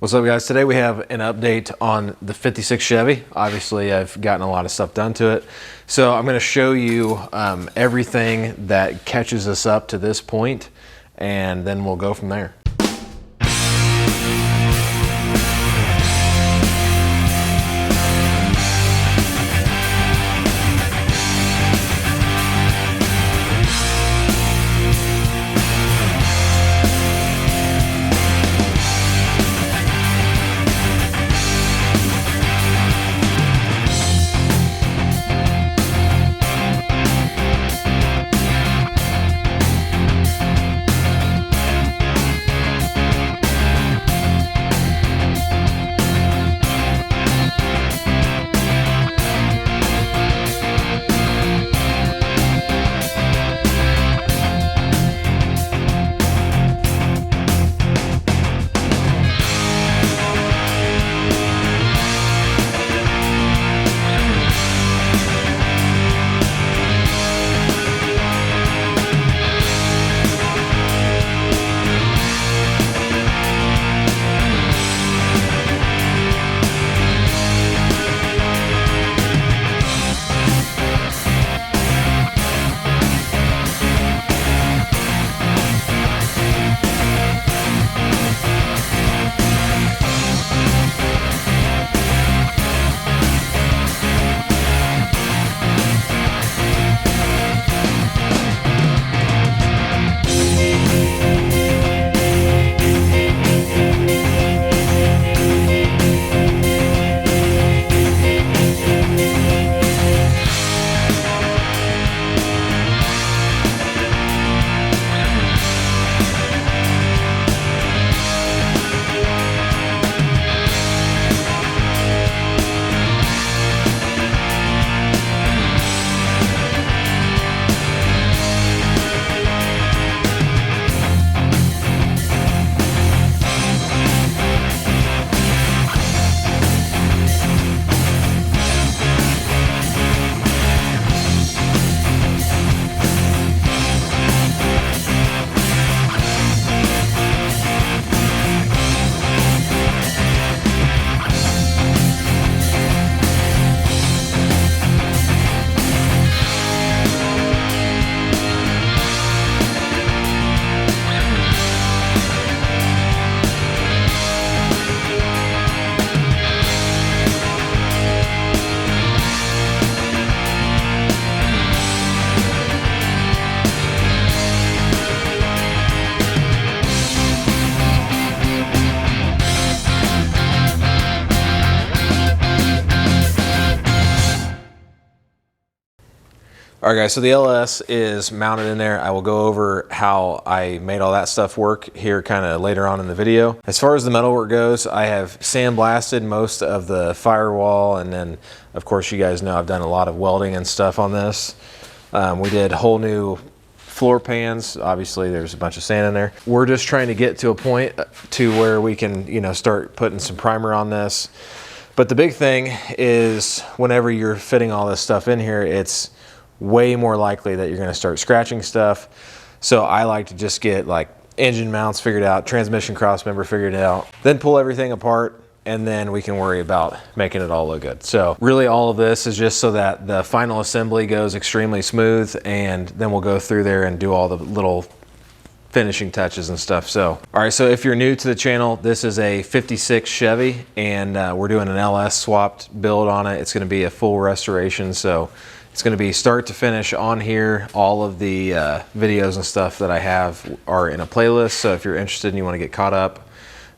What's up, guys? Today we have an update on the 56 Chevy. Obviously, I've gotten a lot of stuff done to it. So I'm going to show you everything that catches us up to this point, and then we'll go from there. All right, guys, so the LS is mounted in there. I will go over how I made all that stuff work here kind of later on in the video. As far as the metalwork goes, I have sandblasted most of the firewall, and then, of course, you guys know I've done a lot of welding and stuff on this. We did whole new floor pans. Obviously, there's a bunch of sand in there. We're just trying to get to a point to where we can, start putting some primer on this. But the big thing is whenever you're fitting all this stuff in here, it's way more likely that you're going to start scratching stuff. So I like to just get like engine mounts figured out, transmission cross member figured out, then pull everything apart, and then we can worry about making it all look good. So really all of this is just so that the final assembly goes extremely smooth, and then we'll go through there and do all the little finishing touches and stuff. So all right, so if you're new to the channel, this is a 56 Chevy, and we're doing an LS swapped build on it. It's going to be a full restoration, so it's going to be start to finish on here. All of the videos and stuff that I have are in a playlist, so if you're interested and you want to get caught up,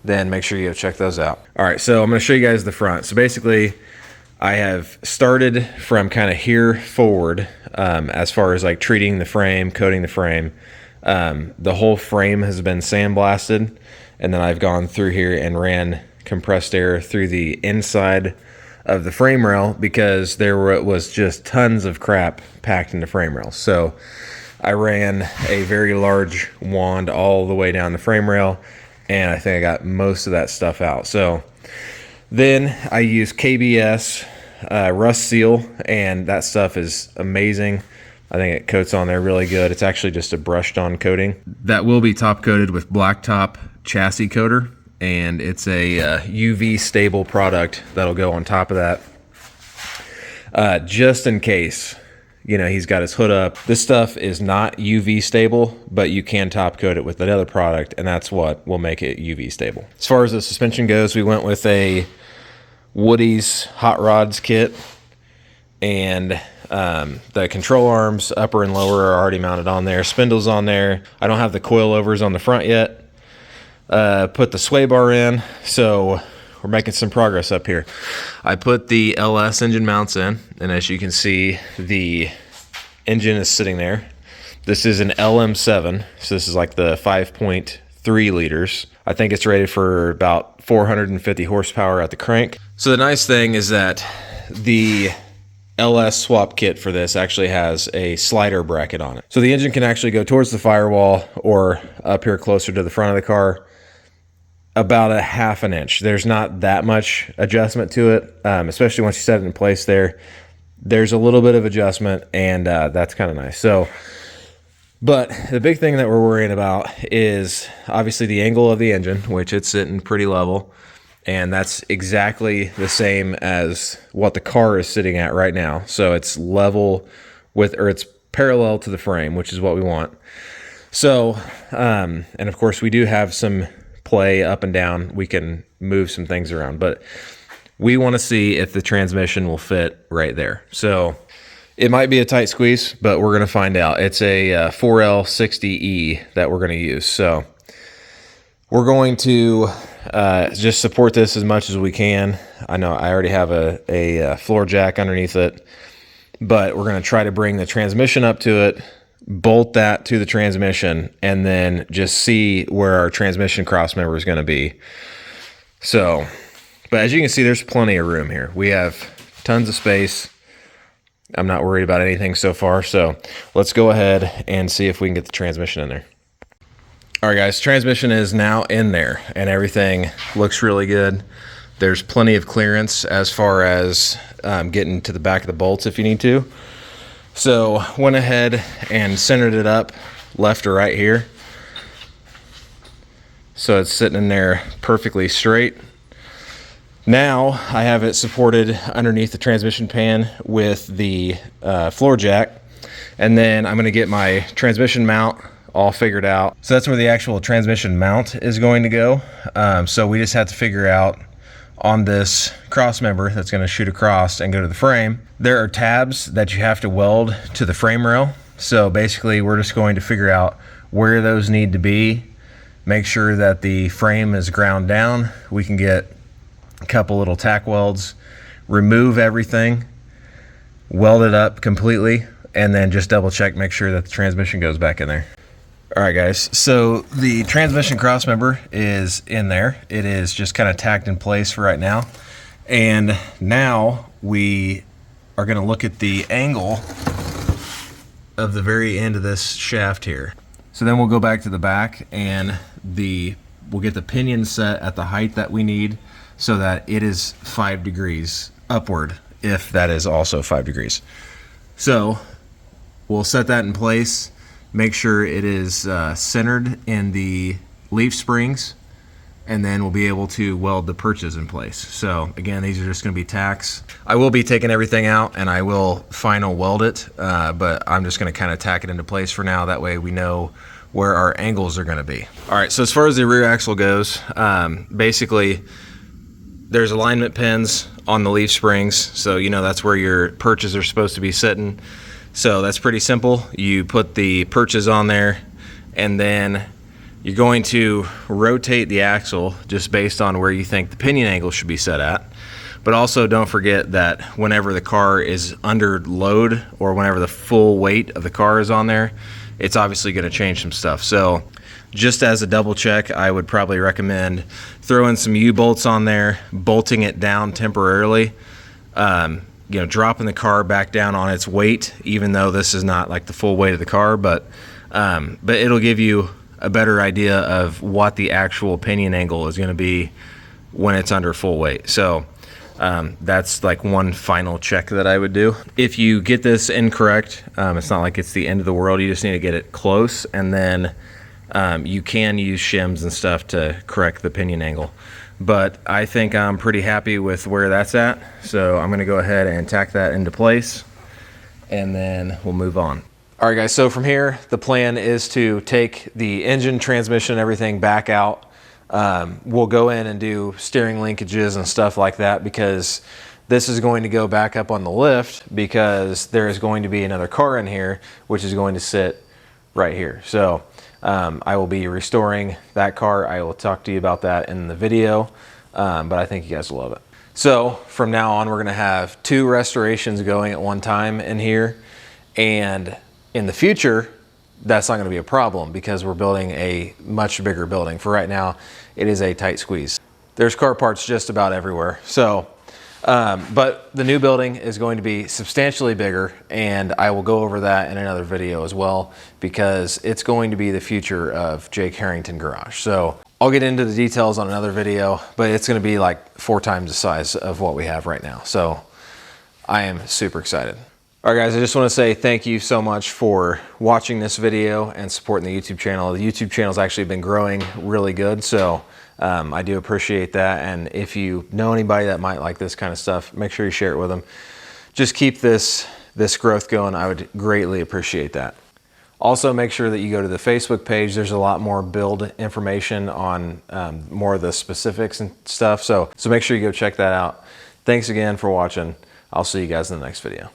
then make sure you go check those out. All right, so I'm going to show you guys the front. So basically, I have started from kind of here forward as far as like treating the frame, coating the frame. The whole frame has been sandblasted, and then I've gone through here and ran compressed air through the inside of the frame rail because there was just tons of crap packed in the frame rail. So I ran a very large wand all the way down the frame rail, and I think I got most of that stuff out. So then I use KBS rust seal, and that stuff is amazing. I think it coats on there really good. It's actually just a brushed on coating. That will be top coated with blacktop chassis coater. and it's a UV stable product that'll go on top of that, just in case, you know, he's got his hood up. This stuff is not UV stable, but you can top coat it with another product, and that's what will make it UV stable. As far as the suspension goes, we went with a Woody's Hot Rods kit, and the control arms, upper and lower, are already mounted on there. Spindles on there. I don't have the coilovers on the front yet. Put the sway bar in, so we're making some progress up here. I put the LS engine mounts in, and as you can see, the engine is sitting there. This is an LM7, so this is like the 5.3 liters. I think it's rated for about 450 horsepower at the crank. So the nice thing is that the LS swap kit for this actually has a slider bracket on it. So the engine can actually go towards the firewall or up here closer to the front of the car, about a half an inch. There's not that much adjustment to it, especially once you set it in place there. There's a little bit of adjustment, and that's kind of nice. So, but the big thing that we're worrying about is obviously the angle of the engine, which it's sitting pretty level, and that's exactly the same as what the car is sitting at right now. So it's level with, or it's parallel to the frame, which is what we want. So, and of course we do have some play up and down. We can move some things around, but we want to see if the transmission will fit right there. So it might be a tight squeeze, but we're going to find out. It's a 4L60E that we're going to use. So we're going to just support this as much as we can. I know I already have a floor jack underneath it, but we're going to try to bring the transmission up to it, bolt that to the transmission, and then just see where our transmission cross member is going to be. So, but as you can see, there's plenty of room here. We have tons of space. I'm not worried about anything so far. So let's go ahead and see if we can get the transmission in there. All right, guys, transmission is now in there and everything looks really good. There's plenty of clearance as far as getting to the back of the bolts if you need to. So went ahead and centered it up left or right here. So it's sitting in there perfectly straight. Now I have it supported underneath the transmission pan with the floor jack. And then I'm gonna get my transmission mount all figured out. So that's where the actual transmission mount is going to go. So we just have to figure out on this cross member that's going to shoot across and go to the frame. There are tabs that you have to weld to the frame rail. So basically we're just going to figure out where those need to be, make sure that the frame is ground down. We can get a couple little tack welds, remove everything, weld it up completely, and then just double check, make sure that the transmission goes back in there. All right, guys, so the transmission cross member is in there. It is just kind of tacked in place for right now. And now we are gonna look at the angle of the very end of this shaft here. So then we'll go back to the back and we'll get the pinion set at the height that we need so that it is 5 degrees upward, if that is also 5 degrees. So we'll set that in place. Make sure it is centered in the leaf springs, and then we'll be able to weld the perches in place. So again, these are just going to be tacks. I will be taking everything out and I will final weld it, but I'm just going to kind of tack it into place for now. That way we know where our angles are going to be. All right, so as far as the rear axle goes, basically there's alignment pins on the leaf springs. So you know that's where your perches are supposed to be sitting. So that's pretty simple. You put the perches on there, and then you're going to rotate the axle just based on where you think the pinion angle should be set at. But also don't forget that whenever the car is under load, or whenever the full weight of the car is on there, it's obviously going to change some stuff. So just as a double check, I would probably recommend throwing some U-bolts on there, bolting it down temporarily, you know, dropping the car back down on its weight, even though this is not like the full weight of the car, but it'll give you a better idea of what the actual pinion angle is going to be when it's under full weight. So that's like one final check that I would do. If you get this incorrect, it's not like it's the end of the world. You just need to get it close, and then You can use shims and stuff to correct the pinion angle. But I think I'm pretty happy with where that's at. So I'm gonna go ahead and tack that into place, and then we'll move on. All right, guys, so from here, the plan is to take the engine, transmission, everything back out. We'll go in and do steering linkages and stuff like that, because this is going to go back up on the lift, because there is going to be another car in here, which is going to sit right here. So I will be restoring that car. I will talk to you about that in the video, but I think you guys will love it. So from now on, we're gonna have 2 restorations going at one time in here, and in the future, that's not gonna be a problem because we're building a much bigger building. For right now, it is a tight squeeze. There's car parts just about everywhere. So, but the new building is going to be substantially bigger, and I will go over that in another video as well, because it's going to be the future of Jake Harrington Garage. So I'll get into the details on another video, but it's gonna be like 4 times the size of what we have right now. So I am super excited. All right, guys, I just want to say thank you so much for watching this video and supporting the YouTube channel. The YouTube channel's actually been growing really good, so I do appreciate that. And if you know anybody that might like this kind of stuff, make sure you share it with them. Just keep this growth going. I would greatly appreciate that. Also, make sure that you go to the Facebook page. There's a lot more build information on more of the specifics and stuff. So make sure you go check that out. Thanks again for watching. I'll see you guys in the next video.